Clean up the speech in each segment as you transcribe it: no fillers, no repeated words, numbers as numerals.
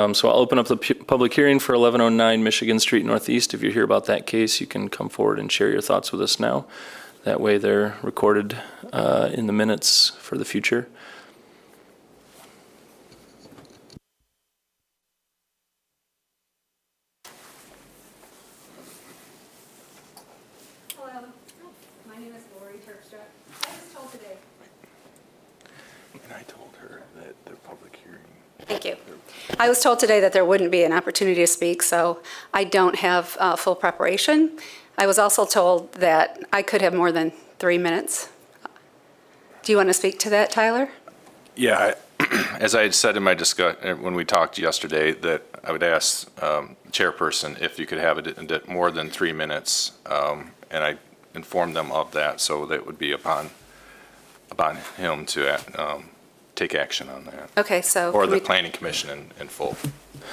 So I'll open up the public hearing for 1109 Michigan Street Northeast. If you hear about that case, you can come forward and share your thoughts with us now. That way they're recorded in the minutes for the future. Hello, my name is Lori Terpstra. I was told today. And I told her that the public hearing. Thank you. I was told today that there wouldn't be an opportunity to speak, so I don't have full preparation. I was also told that I could have more than 3 minutes. Do you want to speak to that, Tyler? Yeah, as I had said in my discussion, when we talked yesterday, that I would ask chairperson if you could have it at more than 3 minutes, and I informed them of that, so that would be upon him to take action on that. Okay, so. Or the planning commission in full.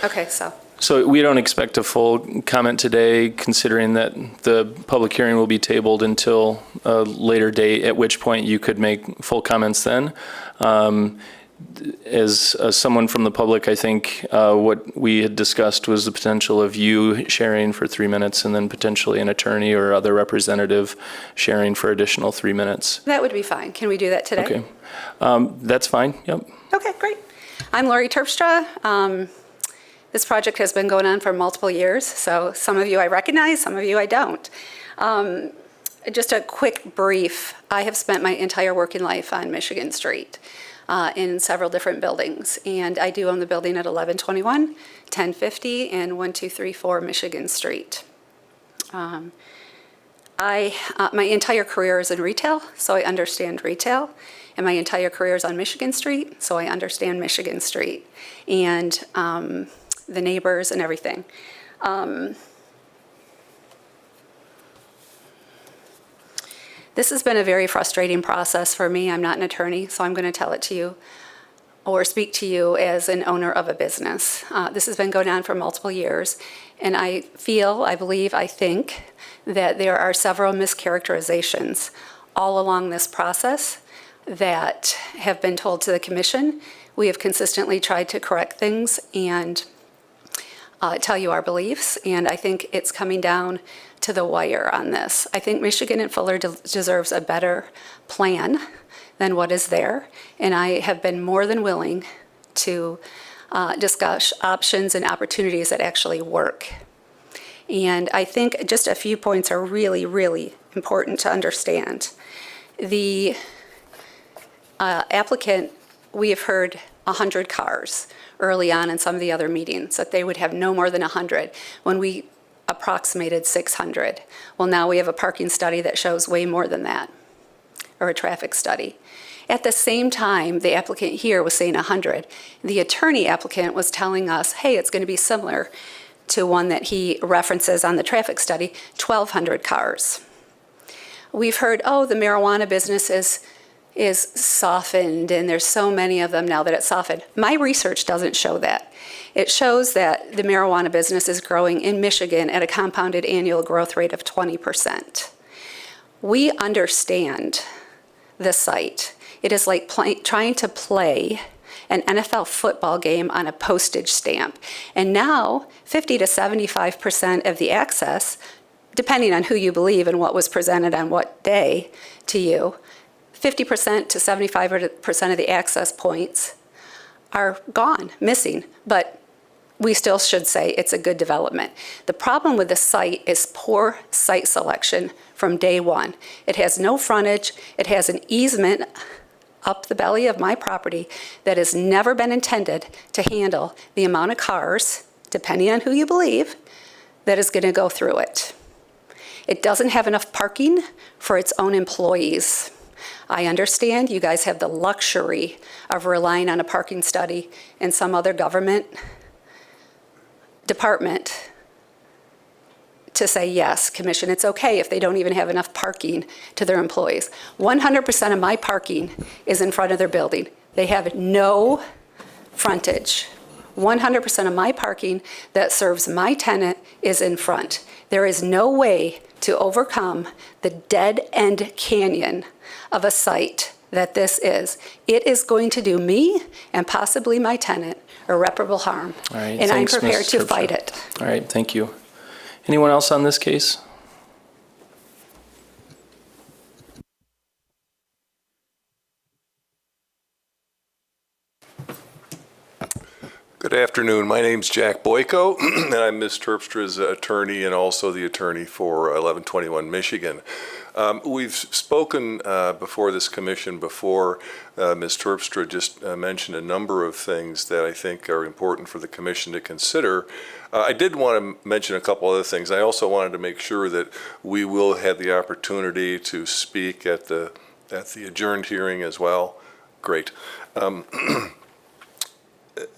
Okay, so. So we don't expect a full comment today, considering that the public hearing will be tabled until a later date, at which point you could make full comments then. As someone from the public, I think what we had discussed was the potential of you sharing for 3 minutes and then potentially an attorney or other representative sharing for additional 3 minutes. That would be fine. Can we do that today? Okay. That's fine. Yep. Okay, great. I'm Lori Terpstra. This project has been going on for multiple years, so some of you I recognize, some of you I don't. Just a quick brief. I have spent my entire working life on Michigan Street in several different buildings, and I do own the building at 1121, 1050, and 1234 Michigan Street. My entire career is in retail, so I understand retail, and my entire career is on Michigan Street, so I understand Michigan Street and the neighbors and everything. This has been a very frustrating process for me. I'm not an attorney, so I'm going to tell it to you or speak to you as an owner of a business. This has been going on for multiple years, and I feel, I believe, I think that there are several mischaracterizations all along this process that have been told to the commission. We have consistently tried to correct things and tell you our beliefs, and I think it's coming down to the wire on this. I think Michigan and Fuller deserves a better plan than what is there, and I have been more than willing to discuss options and opportunities that actually work. And I think just a few points are really, really important to understand. The applicant, we have heard 100 cars early on in some of the other meetings, that they would have no more than 100 when we approximated 600. Well, now we have a parking study that shows way more than that, or a traffic study. At the same time, the applicant here was saying 100. The attorney applicant was telling us, hey, it's going to be similar to one that he references on the traffic study, 1,200 cars. We've heard, oh, the marijuana business is softened, and there's so many of them now that it's softened. My research doesn't show that. It shows that the marijuana business is growing in Michigan at a compounded annual growth rate of 20%. We understand the site. It is like trying to play an NFL football game on a postage stamp. And now 50 to 75% of the access, depending on who you believe and what was presented on what day to you, 50% to 75% of the access points are gone, missing, but we still should say it's a good development. The problem with the site is poor site selection from day one. It has no frontage. It has an easement up the belly of my property that has never been intended to handle the amount of cars, depending on who you believe, that is going to go through it. It doesn't have enough parking for its own employees. I understand you guys have the luxury of relying on a parking study in some other government department to say, yes, commission, it's okay if they don't even have enough parking to their employees. 100% of my parking is in front of their building. They have no frontage. 100% of my parking that serves my tenant is in front. There is no way to overcome the dead-end canyon of a site that this is. It is going to do me and possibly my tenant irreparable harm. All right, And thanks, I'm prepared Ms. to Herbst. fight it. All right, thank you. Anyone else on this case? Good afternoon. My name's Jack Boyko, and I'm Ms. Terpstra's attorney and also the attorney for 1121 Michigan. We've spoken before this commission before. Ms. Terpstra just mentioned a number of things that I think are important for the commission to consider. I did want to mention a couple other things. I also wanted to make sure that we will have the opportunity to speak at the adjourned hearing as well. Great.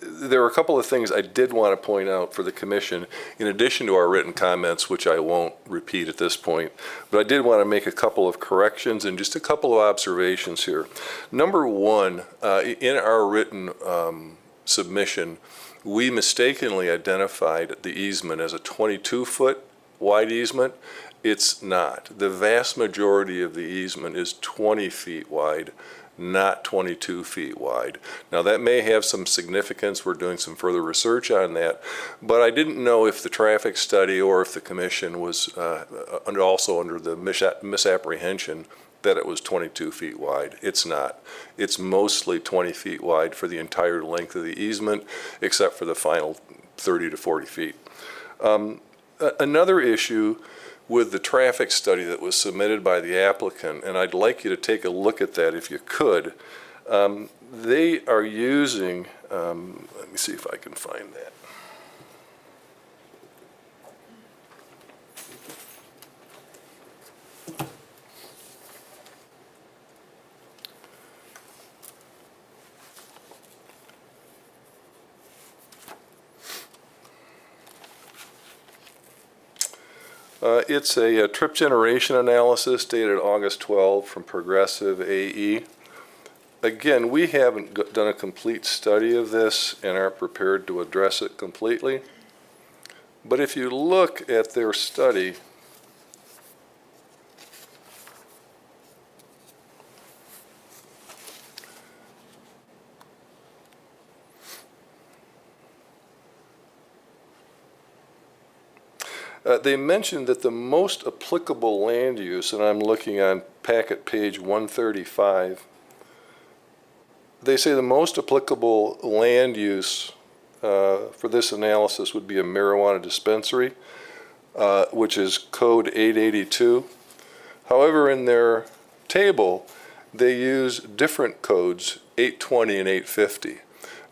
There are a couple of things I did want to point out for the commission, in addition to our written comments, which I won't repeat at this point, but I did want to make a couple of corrections and just a couple of observations here. Number one, in our written submission, we mistakenly identified the easement as a 22-foot wide easement. It's not. The vast majority of the easement is 20 feet wide, not 22 feet wide. Now, that may have some significance. We're doing some further research on that, but I didn't know if the traffic study or if the commission was also under the misapprehension that it was 22 feet wide. It's not. It's mostly 20 feet wide for the entire length of the easement, except for the final 30 to 40 feet. Another issue with the traffic study that was submitted by the applicant, and I'd like you to take a look at that if you could. They are using, let me see if I can find that. It's a trip generation analysis dated August 12 from Progressive AE. Again, we haven't done a complete study of this and aren't prepared to address it completely. But if you look at their study, they mentioned that the most applicable land use, and I'm looking on packet page 135, they say the most applicable land use for this analysis would be a marijuana dispensary, which is code 882. However, in their table, they use different codes, 820 and 850.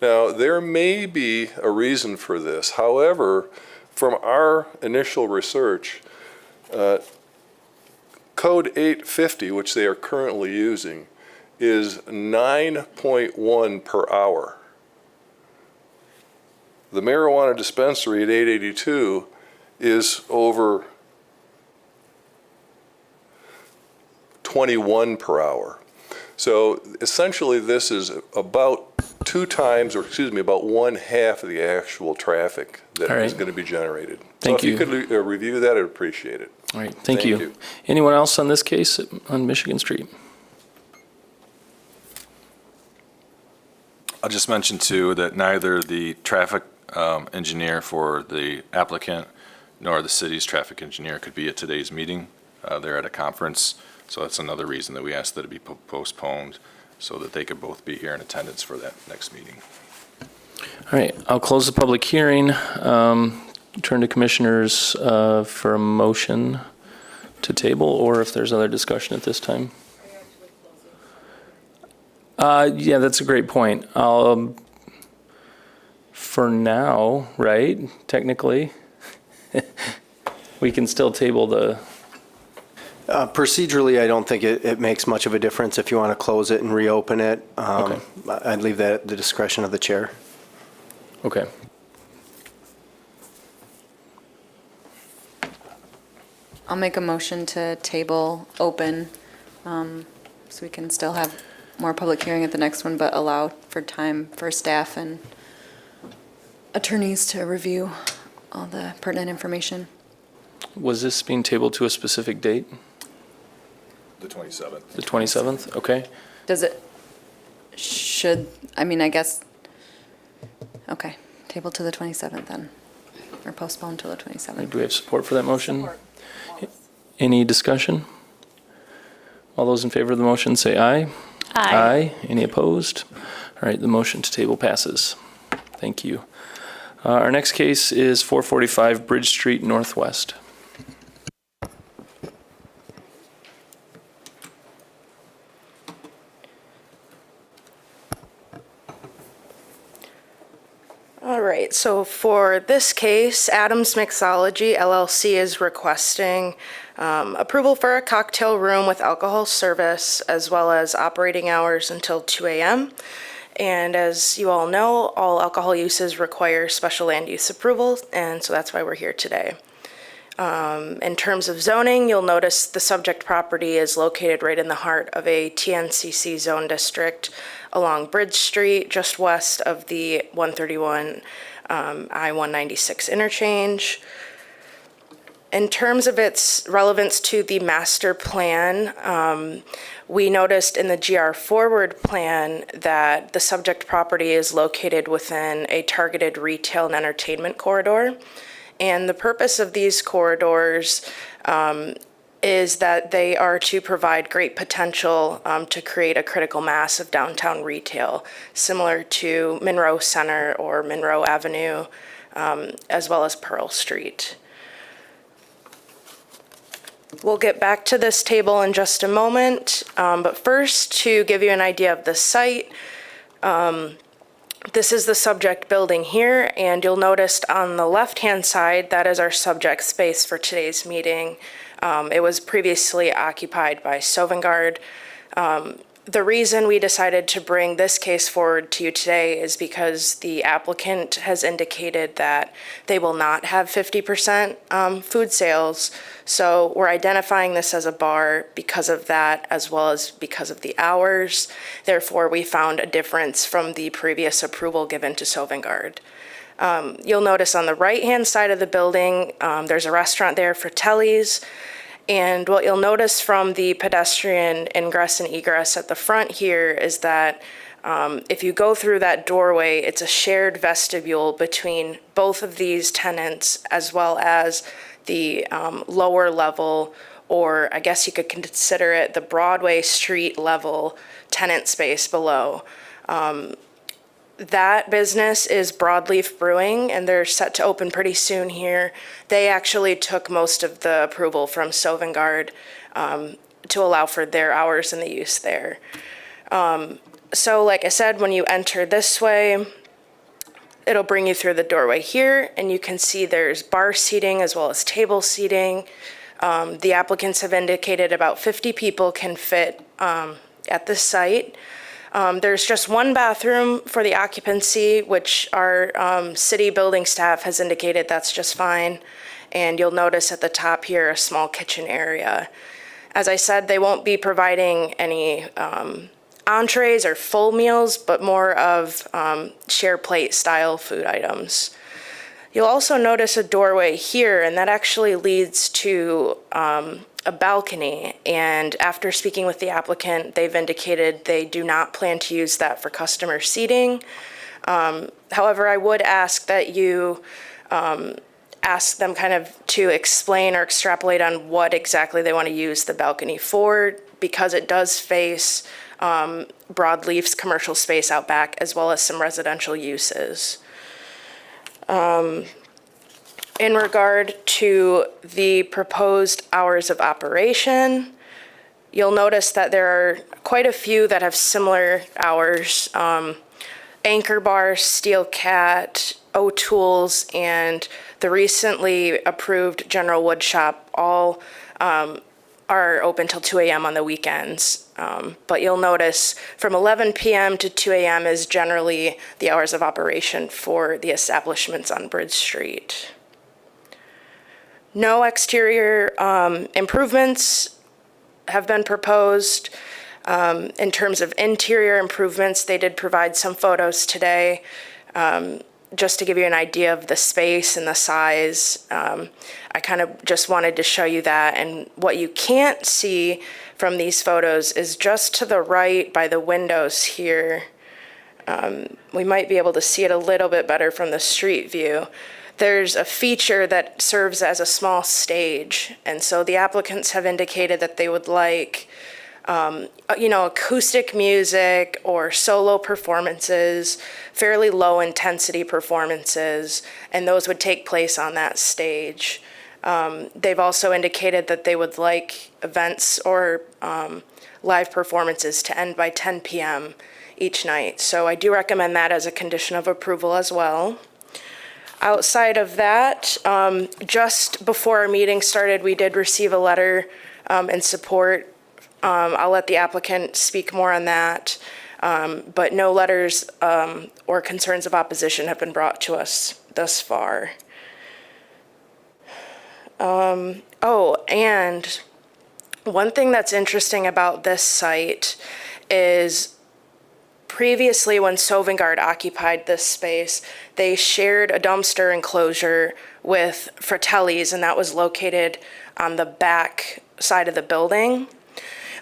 Now, there may be a reason for this. However, from our initial research, code 850, which they are currently using, is 9.1 per hour. The marijuana dispensary at 882 is over 21 per hour. So essentially this is about about 1/2 of the actual traffic that is going to be generated. Thank you. So if you could review that, I'd appreciate it. All right, thank you. Anyone else on this case on Michigan Street? I'll just mention too that neither the traffic engineer for the applicant nor the city's traffic engineer could be at today's meeting. They're at a conference, so that's another reason that we asked that it be postponed, so that they could both be here in attendance for that next meeting. All right, I'll close the public hearing. Turn to commissioners for a motion to table, or if there's other discussion at this time. Yeah, that's a great point. For now, right, technically, we can still table the... Procedurally, I don't think it makes much of a difference if you want to close it and reopen it. Okay. I'd leave that at the discretion of the chair. Okay. I'll make a motion to table open, so we can still have more public hearing at the next one, but allow for time for staff and attorneys to review all the pertinent information. Was this being tabled to a specific date? The 27th. The 27th? Okay. Does it, should, I mean, I guess, okay, table to the 27th then, or postpone till the 27th. Do we have support for that motion? Any discussion? All those in favor of the motion say aye. Aye. Any opposed? All right, the motion to table passes. Thank you. Our next case is 445 Bridge Street Northwest. All right, so for this case, Adams Mixology LLC is requesting approval for a cocktail room with alcohol service as well as operating hours until 2 a.m. And as you all know, all alcohol uses require special land use approval, and so that's why we're here today. In terms of zoning, you'll notice the subject property is located right in the heart of a TNCC zone district along Bridge Street, just west of the 131 I-196 interchange. In terms of its relevance to the master plan, we noticed in the GR Forward plan that the subject property is located within a targeted retail and entertainment corridor. And the purpose of these corridors is that they are to provide great potential to create a critical mass of downtown retail, similar to Monroe Center or Monroe Avenue, as well as Pearl Street. We'll get back to this table in just a moment, but first, to give you an idea of the site, this is the subject building here, and you'll notice on the left-hand side, that is our subject space for today's meeting. It was previously occupied by Sovngarde. The reason we decided to bring this case forward to you today is because the applicant has indicated that they will not have 50% food sales. So we're identifying this as a bar because of that, as well as because of the hours. Therefore, we found a difference from the previous approval given to Sovngarde. You'll notice on the right-hand side of the building, there's a restaurant there for Telly's. And what you'll notice from the pedestrian ingress and egress at the front here is that if you go through that doorway, it's a shared vestibule between both of these tenants, as well as the lower level, or I guess you could consider it the Broadway street level tenant space below. That business is Broadleaf Brewing, and they're set to open pretty soon here. They actually took most of the approval from Sovngarde to allow for their hours and the use there. So like I said, when you enter this way, it'll bring you through the doorway here, and you can see there's bar seating as well as table seating. The applicants have indicated about 50 people can fit at this site. There's just one bathroom for the occupancy, which our city building staff has indicated that's just fine. And you'll notice at the top here, a small kitchen area. As I said, they won't be providing any entrees or full meals, but more of share plate style food items. You'll also notice a doorway here, and that actually leads to a balcony, and after speaking with the applicant, they've indicated they do not plan to use that for customer seating. However, I would ask that you ask them kind of to explain or extrapolate on what exactly they want to use the balcony for, because it does face Broadleaf's commercial space out back, as well as some residential uses. In regard to the proposed hours of operation, you'll notice that there are quite a few that have similar hours. Anchor Bar, Steel Cat, O'Toole's, and the recently approved General Wood Shop all are open till 2 a.m. on the weekends. But you'll notice from 11 p.m. to 2 a.m. is generally the hours of operation for the establishments on Bridge Street. No exterior improvements have been proposed. In terms of interior improvements, they did provide some photos today, just to give you an idea of the space and the size. I kind of just wanted to show you that. And what you can't see from these photos is just to the right by the windows here. We might be able to see it a little bit better from the street view. There's a feature that serves as a small stage, and so the applicants have indicated that they would like acoustic music or solo performances, fairly low intensity performances, and those would take place on that stage. They've also indicated that they would like events or live performances to end by 10 p.m. each night. So I do recommend that as a condition of approval as well. Outside of that, just before our meeting started, we did receive a letter in support. I'll let the applicant speak more on that, but no letters or concerns of opposition have been brought to us thus far. And one thing that's interesting about this site is previously when Sovingard occupied this space, they shared a dumpster enclosure with Fratelli's, and that was located on the back side of the building.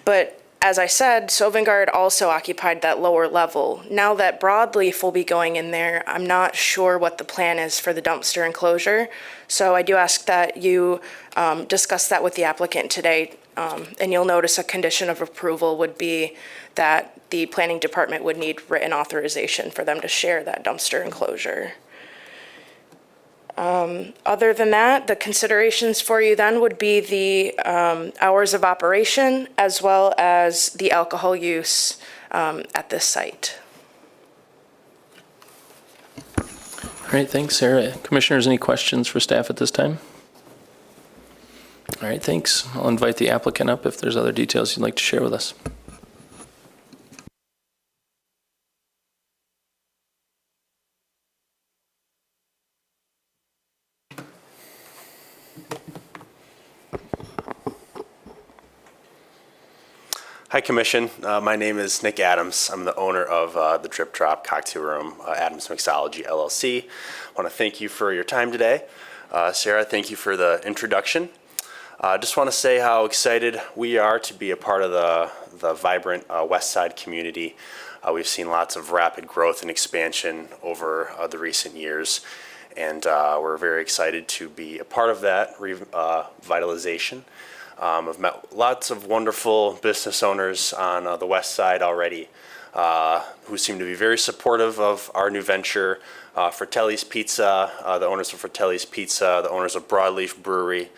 But as I said, Sovingard also occupied that lower level. Now that Broadleaf will be going in there, I'm not sure what the plan is for the dumpster enclosure. So I do ask that you discuss that with the applicant today. And you'll notice a condition of approval would be that the planning department would need written authorization for them to share that dumpster enclosure. Other than that, the considerations for you then would be the hours of operation as well as the alcohol use at this site. All right, thanks, Sarah. Commissioners, any questions for staff at this time? All right, thanks. I'll invite the applicant up if there's other details you'd like to share with us. Hi, Commission. My name is Nick Adams. I'm the owner of the Drip Drop Cocktail Room, Adams Mixology, LLC. I want to thank you for your time today. Sarah, thank you for the introduction. I just want to say how excited we are to be a part of the vibrant West Side community. We've seen lots of rapid growth and expansion over the recent years, and we're very excited to be a part of that revitalization. I've met lots of wonderful business owners on the West Side already who seem to be very supportive of our new venture. Fratelli's Pizza, the owners of Fratelli's Pizza, the owners of Broadleaf Brewery.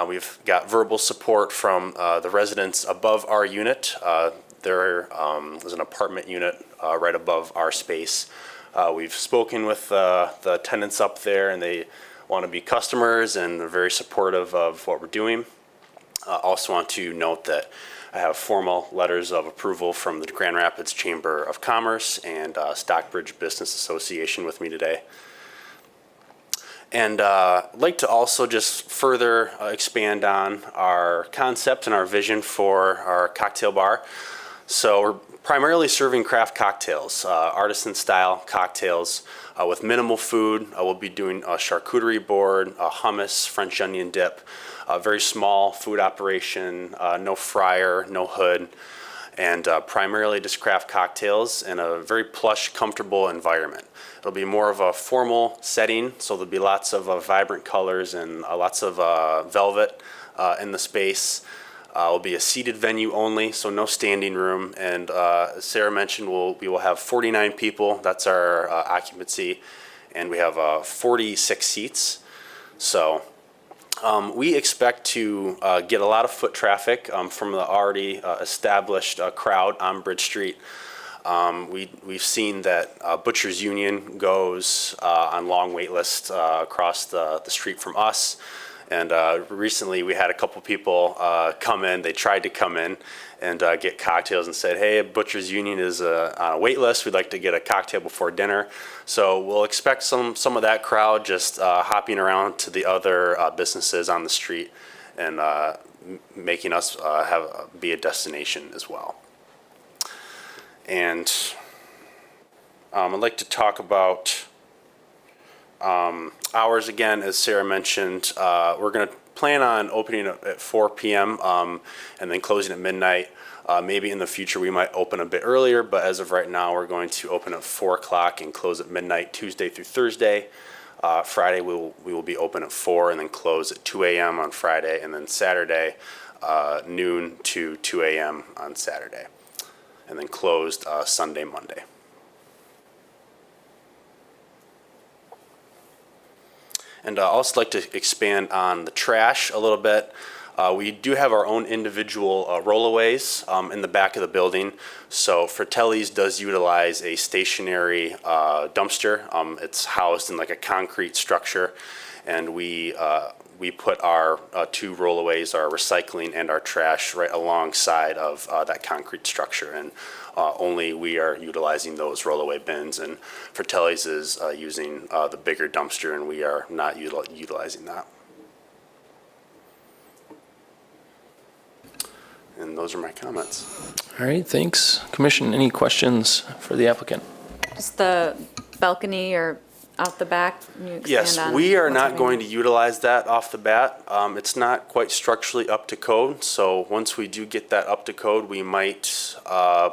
We've got verbal support from the residents above our unit. There is an apartment unit right above our space. We've spoken with the tenants up there, and they want to be customers, and they're very supportive of what we're doing. Also want to note that I have formal letters of approval from the Grand Rapids Chamber of Commerce and Stockbridge Business Association with me today. And I'd like to also just further expand on our concept and our vision for our cocktail bar. So we're primarily serving craft cocktails, artisan-style cocktails with minimal food. We'll be doing a charcuterie board, a hummus, French onion dip, a very small food operation, no fryer, no hood, and primarily just craft cocktails in a very plush, comfortable environment. It'll be more of a formal setting, so there'll be lots of vibrant colors and lots of velvet in the space. It'll be a seated venue only, so no standing room. And as Sarah mentioned, we will have 49 people. That's our occupancy, and we have 46 seats. So we expect to get a lot of foot traffic from the already established crowd on Bridge Street. We've seen that Butchers Union goes on long wait lists across the street from us. And recently we had a couple people come in. They tried to come in and get cocktails and said, hey, Butchers Union is on a wait list. We'd like to get a cocktail before dinner. So we'll expect some of that crowd just hopping around to the other businesses on the street and making us be a destination as well. And I'd like to talk about hours again. As Sarah mentioned, we're going to plan on opening at 4 p.m. And then closing at midnight. Maybe in the future we might open a bit earlier, but as of right now, we're going to open at 4 o'clock and close at midnight Tuesday through Thursday. Friday we will be open at 4 and then close at 2 a.m. on Friday, and then Saturday noon to 2 a.m. on Saturday, and then closed Sunday, Monday. And I'd also like to expand on the trash a little bit. We do have our own individual rollaways in the back of the building. So Fratelli's does utilize a stationary dumpster. It's housed in like a concrete structure, and we put our 2 rollaways, our recycling and our trash, right alongside of that concrete structure. And only we are utilizing those rollaway bins, and Fratelli's is using the bigger dumpster, and we are not utilizing that. And those are my comments. All right, thanks. Commission, any questions for the applicant? Just the balcony or out the back? Can you expand Yes, on we are what's not happening? going to utilize that off the bat. It's not quite structurally up to code, so once we do get that up to code, we might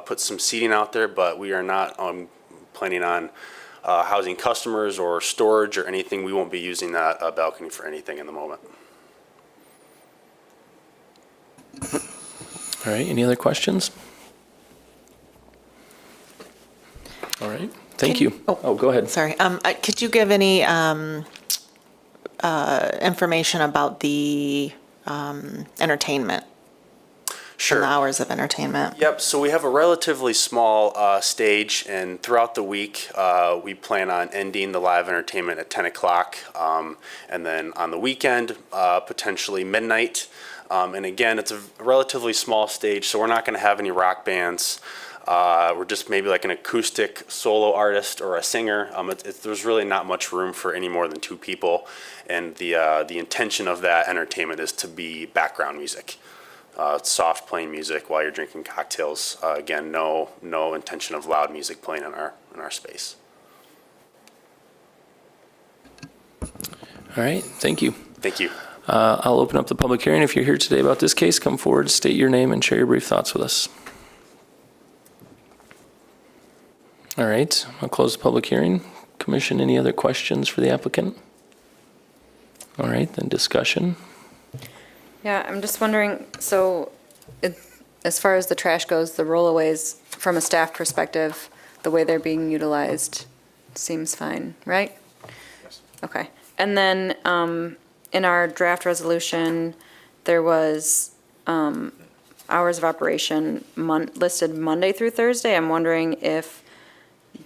put some seating out there, but we are not planning on housing customers or storage or anything. We won't be using that balcony for anything in the moment. All right, any other questions? All right, thank you. Oh, go ahead. Sorry, could you give any information about the entertainment? Sure. And the hours of entertainment? Yep, so we have a relatively small stage, and throughout the week, we plan on ending the live entertainment at 10 o'clock, and then on the weekend, potentially midnight. And again, it's a relatively small stage, so we're not going to have any rock bands. We're just maybe like an acoustic solo artist or a singer. There's really not much room for any more than 2 people, and the intention of that entertainment is to be background music. Soft playing music while you're drinking cocktails. Again, no intention of loud music playing in our space. All right, thank you. Thank you. I'll open up the public hearing. If you're here today about this case, come forward, state your name, and share your brief thoughts with us. All right, I'll close the public hearing. Commission, any other questions for the applicant? All right, then discussion. Yeah, I'm just wondering, so as far as the trash goes, the rollaways, from a staff perspective, the way they're being utilized seems fine, right? Yes. Okay. And then in our draft resolution, there was hours of operation listed Monday through Thursday. I'm wondering if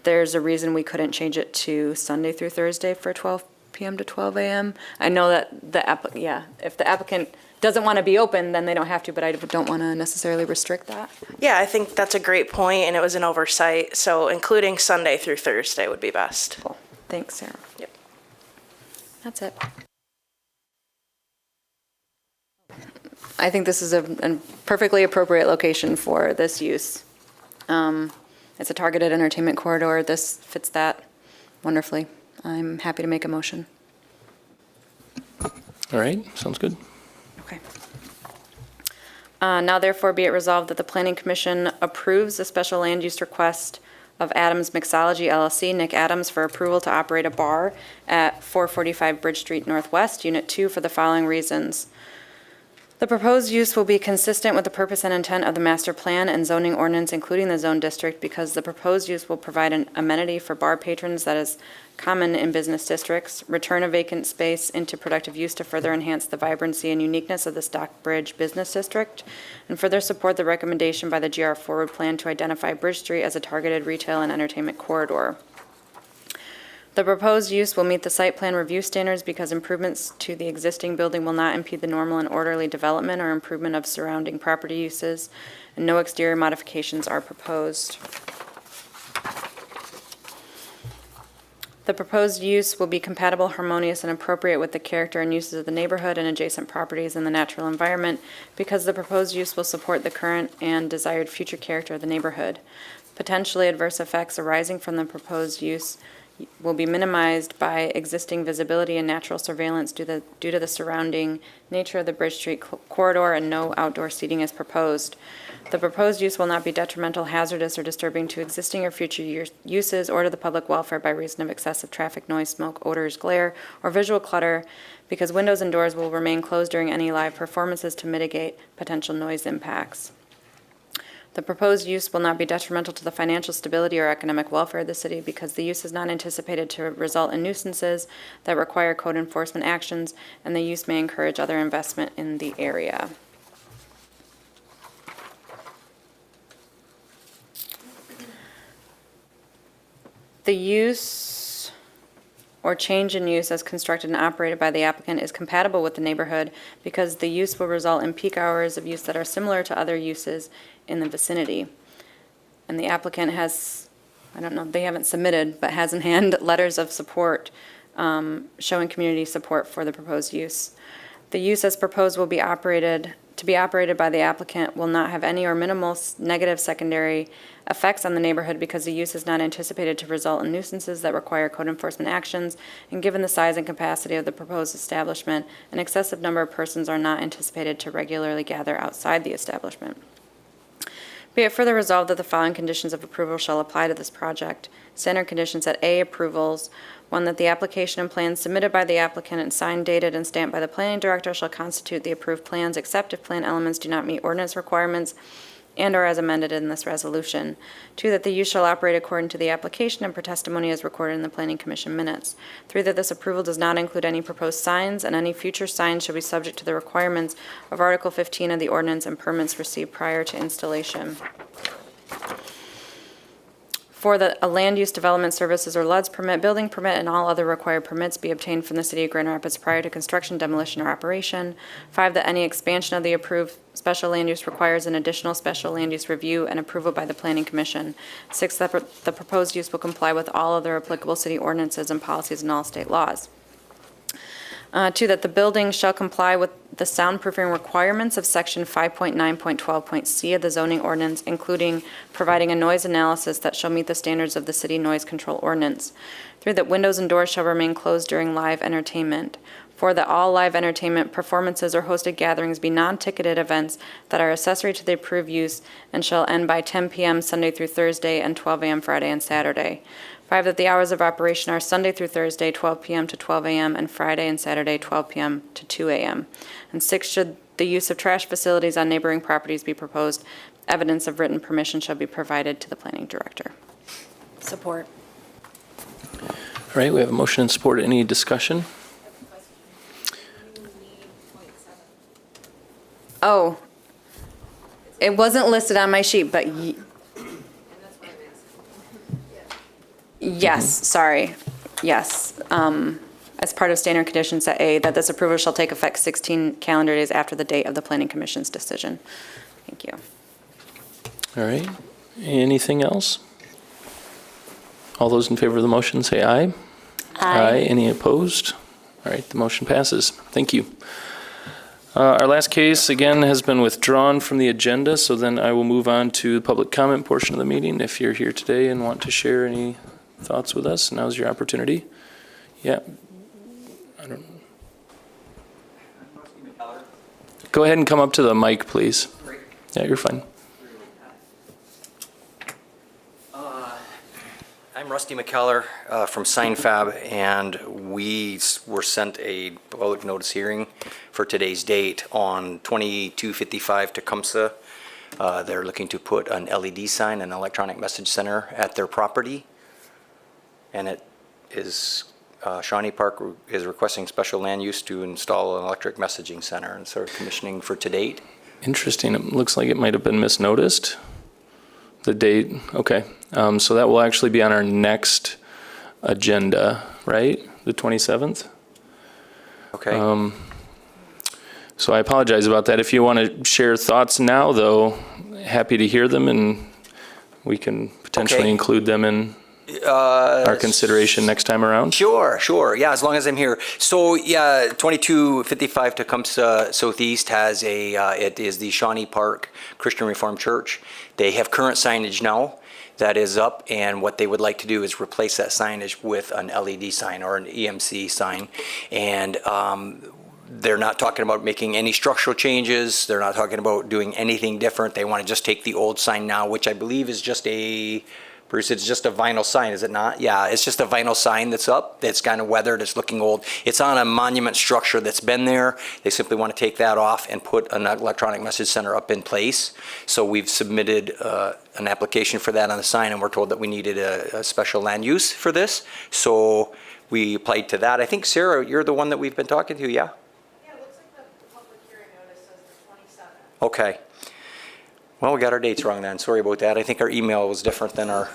there's a reason we couldn't change it to Sunday through Thursday for 12 p.m. to 12 a.m. I know that if the applicant doesn't want to be open, then they don't have to, but I don't want to necessarily restrict that. Yeah, I think that's a great point, and it was an oversight. So including Sunday through Thursday would be best. Cool. Thanks, Sarah. Yep. That's it. I think this is a perfectly appropriate location for this use. It's a targeted entertainment corridor. This fits that wonderfully. I'm happy to make a motion. All right, sounds good. Okay. Now therefore be it resolved that the Planning Commission approves the special land use request of Adams Mixology LLC, Nick Adams, for approval to operate a bar at 445 Bridge Street Northwest, Unit 2, for the following reasons. The proposed use will be consistent with the purpose and intent of the master plan and zoning ordinance, including the zone district, because the proposed use will provide an amenity for bar patrons that is common in business districts, return a vacant space into productive use to further enhance the vibrancy and uniqueness of the Stockbridge Business District, and further support the recommendation by the GR Forward Plan to identify Bridge Street as a targeted retail and entertainment corridor. The proposed use will meet the site plan review standards because improvements to the existing building will not impede the normal and orderly development or improvement of surrounding property uses, and no exterior modifications are proposed. The proposed use will be compatible, harmonious, and appropriate with the character and uses of the neighborhood and adjacent properties in the natural environment because the proposed use will support the current and desired future character of the neighborhood. Potentially adverse effects arising from the proposed use will be minimized by existing visibility and natural surveillance due to the surrounding nature of the Bridge Street corridor, and no outdoor seating is proposed. The proposed use will not be detrimental, hazardous, or disturbing to existing or future uses or to the public welfare by reason of excessive traffic, noise, smoke, odors, glare, or visual clutter, because windows and doors will remain closed during any live performances to mitigate potential noise impacts. The proposed use will not be detrimental to the financial stability or economic welfare of the city because the use is not anticipated to result in nuisances that require code enforcement actions, and the use may encourage other investment in the area. The use or change in use as constructed and operated by the applicant is compatible with the neighborhood because the use will result in peak hours of use that are similar to other uses in the vicinity. And the applicant has, I don't know, they haven't submitted, but has in hand letters of support showing community support for the proposed use. The use as proposed will be operated by the applicant will not have any or minimal negative secondary effects on the neighborhood because the use is not anticipated to result in nuisances that require code enforcement actions, and given the size and capacity of the proposed establishment, an excessive number of persons are not anticipated to regularly gather outside the establishment. Be it further resolved that the following conditions of approval shall apply to this project. Standard conditions at A, approvals. 1, that the application and plans submitted by the applicant and signed, dated, and stamped by the planning director shall constitute the approved plans, except if plan elements do not meet ordinance requirements and are as amended in this resolution. 2, that the use shall operate according to the application and per testimony as recorded in the Planning Commission minutes. 3, that this approval does not include any proposed signs, and any future signs shall be subject to the requirements of Article 15 of the ordinance and permits received prior to installation. 4, that a land use development services or LUDS permit, building permit, and all other required permits be obtained from the city of Grand Rapids prior to construction, demolition, or operation. 5, that any expansion of the approved special land use requires an additional special land use review and approval by the Planning Commission. 6, that the proposed use will comply with all other applicable city ordinances and policies and all state laws. 2, that the building shall comply with the soundproofing requirements of Section 5.9.12.c of the zoning ordinance, including providing a noise analysis that shall meet the standards of the city noise control ordinance. 3, that windows and doors shall remain closed during live entertainment. 4, that all live entertainment performances or hosted gatherings be non-ticketed events that are accessory to the approved use and shall end by 10 p.m. Sunday through Thursday and 12 a.m. Friday and Saturday. 5, that the hours of operation are Sunday through Thursday, 12 p.m. to 12 a.m., and Friday and Saturday, 12 p.m. to 2 a.m. And 6, should the use of trash facilities on neighboring properties be proposed, evidence of written permission shall be provided to the planning director. Support. All right, we have a motion and support. Any discussion? Oh, it wasn't listed on my sheet, but yes, sorry, yes. As part of standard conditions at A, that this approval shall take effect 16 calendar days after the date of the Planning Commission's decision. Thank you. All right, anything else? All those in favor of the motion say aye. Aye. Any opposed? All right, the motion passes. Thank you. Our last case, again, has been withdrawn from the agenda, so then I will move on to the public comment portion of the meeting. If you're here today and want to share any thoughts with us, now's your opportunity. Yeah. Go ahead and come up to the mic, please. Yeah, you're fine. I'm Rusty McKellar from SignFab, and we were sent a public notice hearing for today's date on 2255 Tecumseh. They're looking to put an LED sign, an electronic message center, at their property. And it is, Shawnee Park is requesting special land use to install an electric messaging center, and so commissioning for to date. Interesting. It looks like it might have been misnoticed. The date, okay. So that will actually be on our next agenda, right? The 27th? Okay. So I apologize about that. If you want to share thoughts now, though, happy to hear them, and we can potentially include them in our consideration next time around. Sure. Yeah, as long as I'm here. So yeah, 2255 Tecumseh Southeast has it is the Shawnee Park Christian Reformed Church. They have current signage now. that is up, and what they would like to do is replace that signage with an LED sign or an EMC sign. And they're not talking about making any structural changes. They're not talking about doing anything different. They want to just take the old sign now, which I believe is just a, Bruce, it's just a vinyl sign, is it not? Yeah, it's just a vinyl sign that's up, that's kind of weathered, it's looking old. It's on a monument structure that's been there. They simply want to take that off and put an electronic message center up in place. So we've submitted an application for that on the sign, and we're told that we needed a special land use for this. So we applied to that. I think, Sarah, you're the one that we've been talking to, yeah? Yeah, it looks like the public hearing notice says the 27th. Okay. Well, we got our dates wrong then. Sorry about that. I think our email was different than our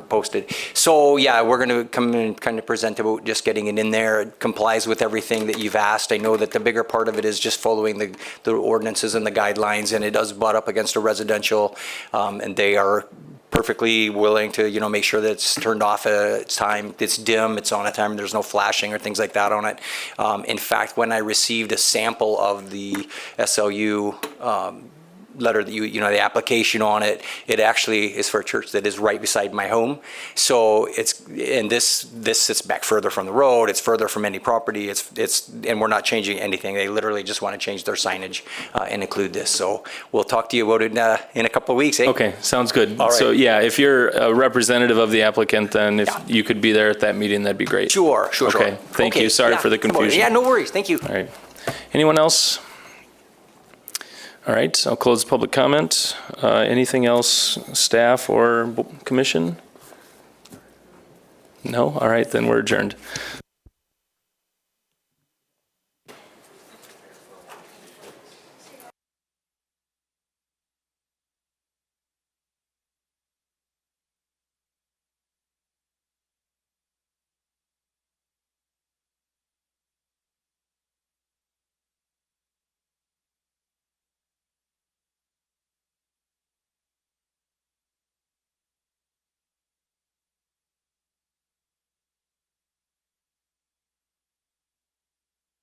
posted. So yeah, we're going to come in and kind of present about just getting it in there. It complies with everything that you've asked. I know that the bigger part of it is just following the ordinances and the guidelines, and it does butt up against a residential, and they are perfectly willing to, you know, make sure that it's turned off at its time, it's dim, it's on at time, there's no flashing or things like that on it. In fact, when I received a sample of the SLU letter that you know, the application on it, it actually is for a church that is right beside my home. So it's, and this sits back further from the road, it's further from any property, and we're not changing anything. They literally just want to change their signage and include this. So we'll talk to you about it in a couple of weeks, eh? Okay, sounds good. All right. So yeah, if you're a representative of the applicant, then if you could be there at that meeting, that'd be great. Sure. Okay, thank you. Sorry for the confusion. Yeah, no worries. Thank you. All right. Anyone else? All right, I'll close public comment. Anything else, staff or commission? No? All right, then we're adjourned.